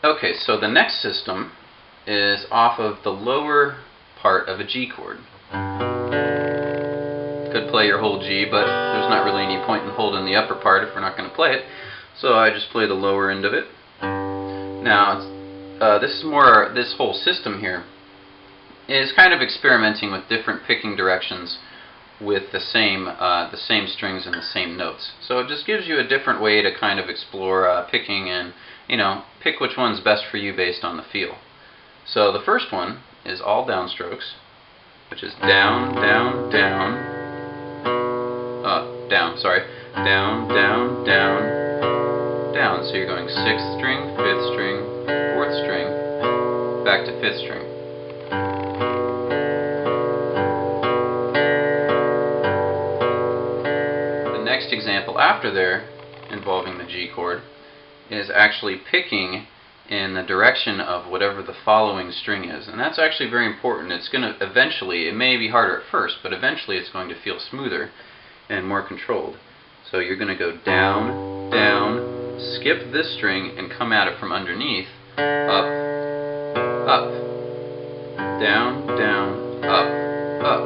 Okay, so the next system is off of the lower part of a G chord. Could play your whole G, but there's not really any point in holding the upper part if we're not going to play it. So I just play the lower end of it. Now, this whole system here is kind of experimenting with different picking directions with the same strings and the same notes. So it just gives you a different way to kind of explore picking and, pick which one's best for you based on the feel. So the first one is all downstrokes, which is down, down, down, down, sorry, down, down, down, down. So you're going 6th string, 5th string, 4th string, back to 5th string. The next example after there, involving the G chord, is actually picking in the direction of whatever the following string is. And that's actually very important. It's going to eventually, it may be harder at first, but eventually it's going to feel smoother and more controlled. So you're going to go down, down, skip this string and come at it from underneath, up, up, down, down, up, up.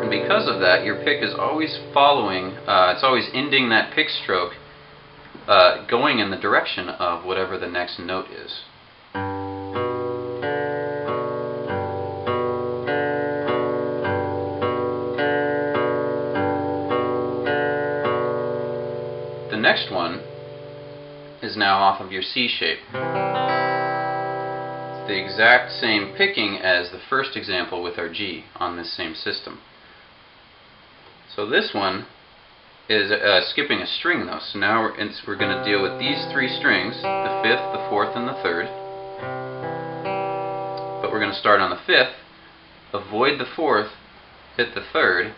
And because of that, your pick is always following, it's always ending that pick stroke going in the direction of whatever the next note is. The next one is now off of your C shape. It's the exact same picking as the first example with our G on this same system. So this one is skipping a string though. So now we're going to deal with these 3 strings, the 5th, the 4th, and the 3rd. But we're going to start on the 5th, avoid the 4th, hit the 3rd,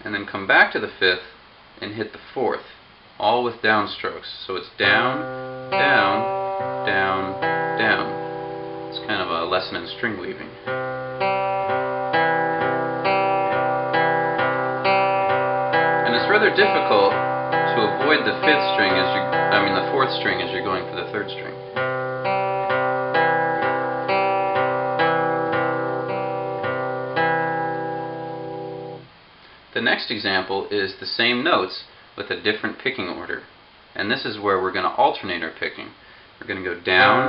and then come back to the 5th and hit the 4th. All with downstrokes. So it's down, down, down, down. It's kind of a lesson in string weaving. And it's rather difficult to avoid the 5th string the 4th string as you're going for the 3rd string. The next example is the same notes with a different picking order. And this is where we're going to alternate our picking. We're going to go down,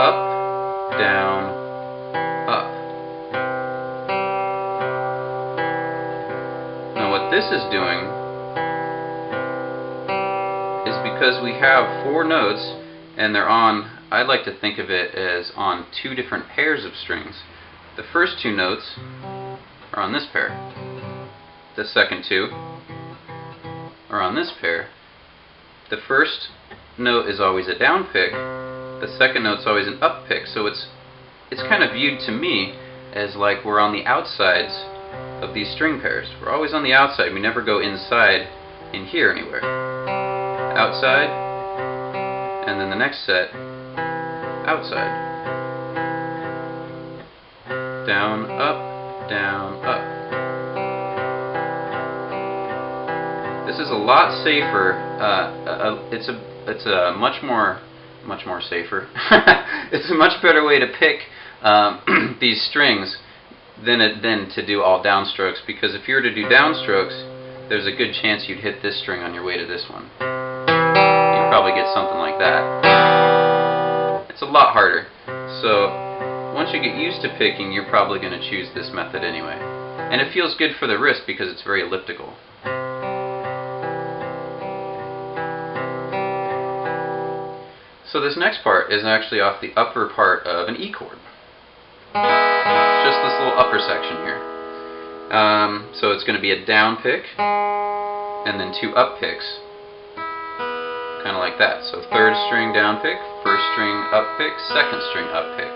up, down, up. Now what this is doing is because we have 4 notes and they're on, I like to think of it as on 2 different pairs of strings. The first 2 notes are on this pair. The second 2 are on this pair. The first note is always a down pick, the second note is always an up pick, so it's kind of viewed to me as like we're on the outsides of these string pairs. We're always on the outside, we never go inside in here anywhere. Outside, and then the next set, outside. Down, up, down, up. This is a lot safer. It's a much more safer. It's a much better way to pick these strings than to do all downstrokes, because if you were to do downstrokes, there's a good chance you'd hit this string on your way to this one. You'd probably get something like that. It's a lot harder. So once you get used to picking, you're probably going to choose this method anyway. And it feels good for the wrist because it's very elliptical. So this next part is actually off the upper part of an E chord. It's just this little upper section here. So it's going to be a down pick, and then 2 up picks. Kind of like that. So 3rd string down pick, 1st string up pick, 2nd string up pick.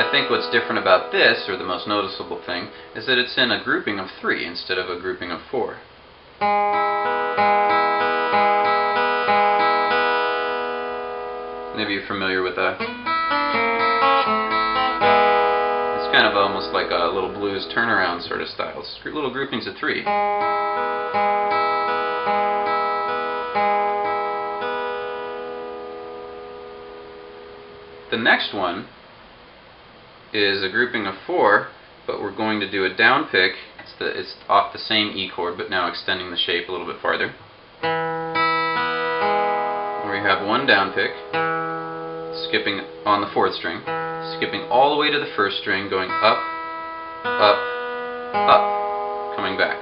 I think what's different about this, or the most noticeable thing, is that it's in a grouping of 3 instead of a grouping of 4. Maybe you're familiar with that. It's kind of almost like a little blues turnaround sort of style. It's little groupings of 3. The next one is a grouping of 4, but we're going to do a down pick. It's off the same E chord, but now extending the shape a little bit farther. Where we have one down pick, skipping on the 4th string, skipping all the way to the 1st string, going up, up, up, coming back.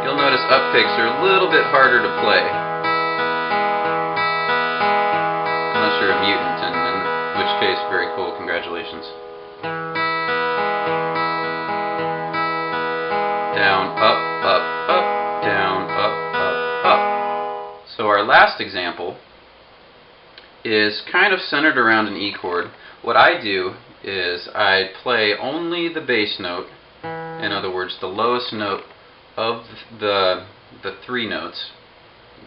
You'll notice up picks are a little bit harder to play, unless you're a mutant, and in which case, very cool, congratulations. Down, up, up, up, down, up, up, up. So our last example is kind of centered around an E chord. What I do is I play only the bass note, in other words, the lowest note of the 3 notes,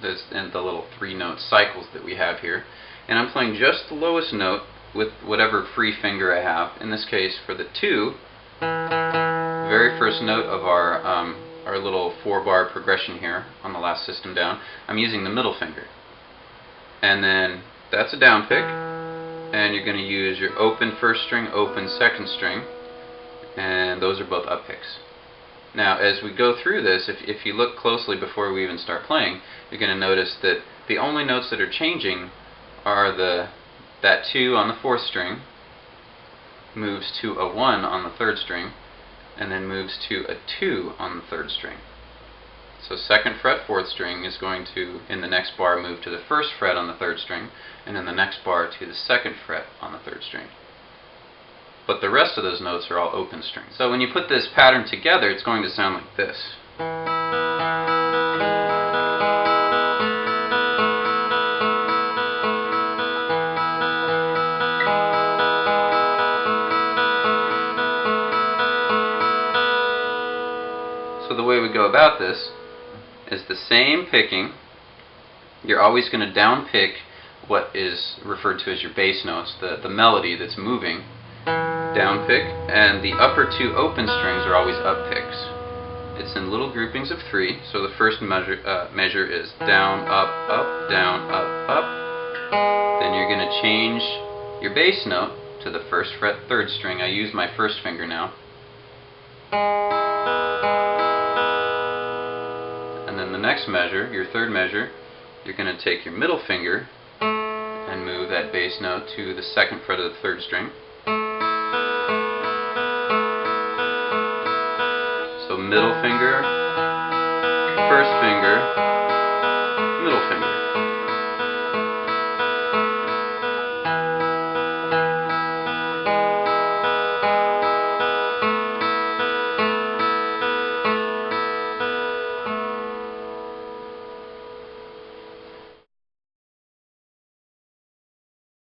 and the little 3-note cycles that we have here, and I'm playing just the lowest note with whatever free finger I have. In this case, for the 2, very first note of our little 4-bar progression here on the last system down, I'm using the middle finger. And then that's a down pick, and you're going to use your open 1st string, open 2nd string, and those are both up picks. Now, as we go through this, if you look closely before we even start playing, you're going to notice that the only notes that are changing are that 2 on the 4th string moves to a 1 on the 3rd string, and then moves to a 2 on the 3rd string. So 2nd fret 4th string is going to, in the next bar, move to the 1st fret on the 3rd string, and in the next bar to the 2nd fret on the 3rd string. But the rest of those notes are all open strings. So when you put this pattern together, it's going to sound like this. So the way we go about this is the same picking. You're always going to down pick what is referred to as your bass notes, the melody that's moving, down pick, and the upper 2 open strings are always up picks. It's in little groupings of 3, so the first measure is down, up, up, down, up, up. Then you're going to change your bass note to the 1st fret 3rd string. I use my 1st finger now. And then the next measure, your 3rd measure, you're going to take your middle finger and move that bass note to the 2nd fret of the 3rd string. So middle finger, 1st finger,